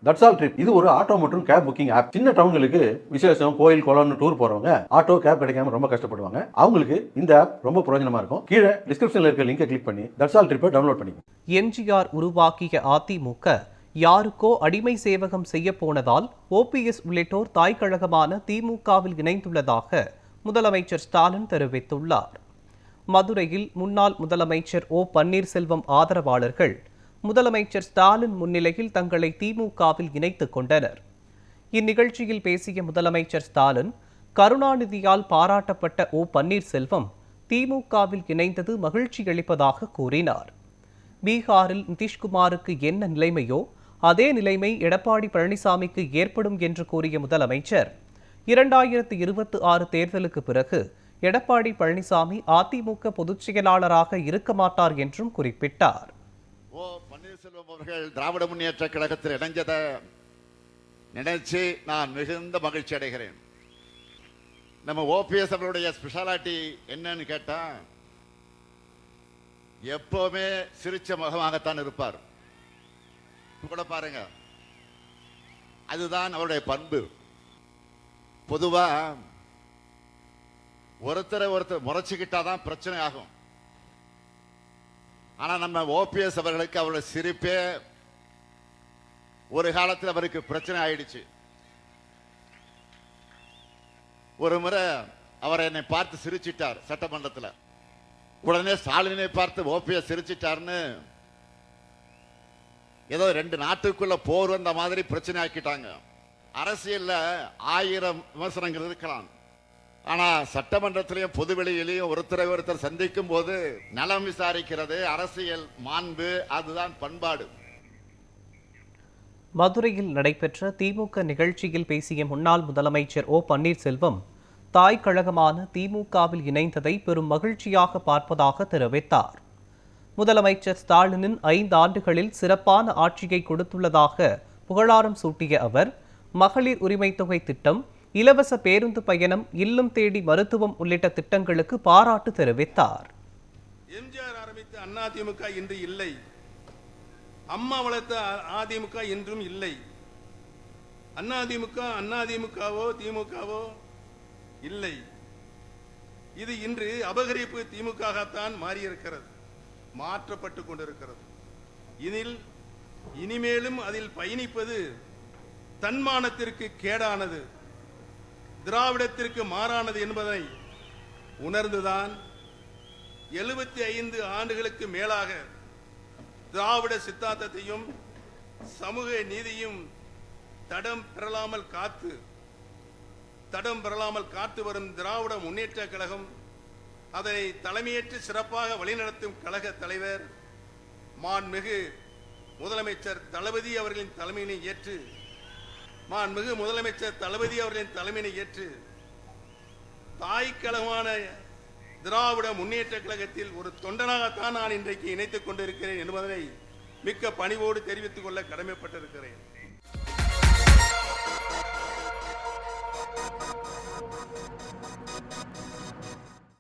That's all trip இது ஒரு auto மற்றும் கேப் புக்கிங் ஆப். சின்ன டவுன்களுக்கு விசேஷம், கோயில், குளம்னு டூர் போறவங்க ஆட்டோ கேப் கிடைக்காம ரொம்ப கஷ்டப்படுவாங்க. அவங்களுக்கு இந்த ஆப் ரொம்ப பிரயோஜனமா இருக்கும். கீழே டிஸ்கிரிப்ஷன்ல இருக்க லிங்கை கிளிக் பண்ணி தட்ஸ் ஆல் ட்ரிப்பை டவுன்லோட் பண்ணிக்கோங்க. எம்ஜிஆர் உருவாக்கிய அதிமுக யாருக்கோ அடிமை சேவகம் செய்ய போனதால் ஓபிஎஸ் உள்ளிட்டோர் தாய் கழகமான திமுகவில் இணைந்துள்ளதாக முதலமைச்சர் ஸ்டாலின் தெரிவித்துள்ளார். மதுரையில் முன்னாள் முதலமைச்சர் ஓ பன்னீர்செல்வம் ஆதரவாளர்கள் முதலமைச்சர் ஸ்டாலின் முன்னிலையில் தங்களை திமுகவில் இணைத்துக் கொண்டனர். இந்நிகழ்ச்சியில் பேசிய முதலமைச்சர் ஸ்டாலின், கருணாநிதியால் பாராட்டப்பட்ட ஓ பன்னீர்செல்வம் திமுகவில் இணைந்தது மகிழ்ச்சி அளிப்பதாக கூறினார். பீகாரில் நிதிஷ்குமாருக்கு என்ன நிலைமையோ அதே நிலைமை எடப்பாடி பழனிசாமிக்கு ஏற்படும் என்று கூறிய முதலமைச்சர், 2026 தேர்தலுக்கு பிறகு எடப்பாடி பழனிசாமி அதிமுக பொதுச் செயலாளராக இருக்க மாட்டார் என்றும் குறிப்பிட்டார். ஓ பன்னீர்செல்வம் அவர்கள் திராவிட முன்னேற்ற கழகத்தில் இணைஞ்சதை நினைச்சு நான் மிகுந்த மகிழ்ச்சி அடைகிறேன். நம்ம ஓபிஎஸ் அவருடைய ஸ்பெஷாலிட்டி என்னன்னு கேட்டா, எப்பவுமே சிரிச்ச முகமாகத்தான் இருப்பார். கூட பாருங்க, அதுதான் அவருடைய பண்பு. பொதுவா ஒருத்தரை ஒருத்தர் முறைச்சுக்கிட்டாதான் பிரச்சனை ஆகும். ஆனா நம்ம ஓபிஎஸ் அவர்களுக்கு அவருடைய சிரிப்பே ஒரு காலத்தில் அவருக்கு பிரச்சனை ஆயிடுச்சு. ஒரு முறை அவர் என்னை பார்த்து சிரிச்சிட்டார் சட்டமன்றத்தில். உடனே ஸ்டாலினை பார்த்து ஓபிஎஸ் சிரிச்சிட்டார்னு ஏதோ 2 நாட்டுக்குள்ள போர் வந்த மாதிரி பிரச்சனை ஆக்கிட்டாங்க. அரசியல்ல 1000 விமர்சனங்கள் இருக்கலாம். ஆனா சட்டமன்றத்திலையும் பொதுவெளியிலையும் ஒருத்தர் சந்திக்கும் போது நலம் விசாரிக்கிறது அரசியல் மாண்பு, அதுதான் பண்பாடு. மதுரையில் நடைபெற்ற திமுக நிகழ்ச்சியில் பேசிய முன்னாள் முதலமைச்சர் ஓ பன்னீர்செல்வம், தாய் கழகமான திமுகவில் இணைந்ததை பெரும் மகிழ்ச்சியாக பார்ப்பதாக தெரிவித்தார். முதலமைச்சர் ஸ்டாலினின் 5 ஆண்டுகளில் சிறப்பான ஆட்சியை கொடுத்துள்ளதாக புகழாரம் சூட்டிய அவர், மகளிர் உரிமை தொகை திட்டம், இலவச பேருந்து பயணம், இல்லம் தேடி மருத்துவம் உள்ளிட்ட திட்டங்களுக்கு பாராட்டு தெரிவித்தார். எம்ஜிஆர் ஆரம்பித்த அதிமுக இன்று இல்லை. அம்மா வளர்த்த அதிமுக என்றும் இல்லை. அதிமுகவோ திமுகவோ இல்லை. இது இன்று அபகரிப்பு திமுகத்தான் மாறியிருக்கிறது, மாற்றப்பட்டு கொண்டிருக்கிறது. இனிமேலும் அதில் பயணிப்பது தன்மானத்திற்கு கேடானது, திராவிடத்திற்கு மாறானது என்பதை உணர்ந்துதான் 75 ஆண்டுகளுக்கு மேலாக திராவிட சித்தாந்தத்தையும் சமூக நீதியும் தடம் பெறலாமல் காத்து வரும் திராவிட முன்னேற்ற கழகம், அதனை தலைமையேற்று சிறப்பாக வழிநடத்தும் கழக தலைவர் மாண்புமிகு முதலமைச்சர் தளபதி அவர்களின் தலைமையினை ஏற்று தாய் கழகமான திராவிட முன்னேற்ற கழகத்தில் ஒரு தொண்டனாகத்தான் நான் இன்றைக்கு இணைத்துக் கொண்டிருக்கிறேன் என்பதனை மிக்க பணிவோடு தெரிவித்துக் கொள்ள கடமைப்பட்டிருக்கிறேன்.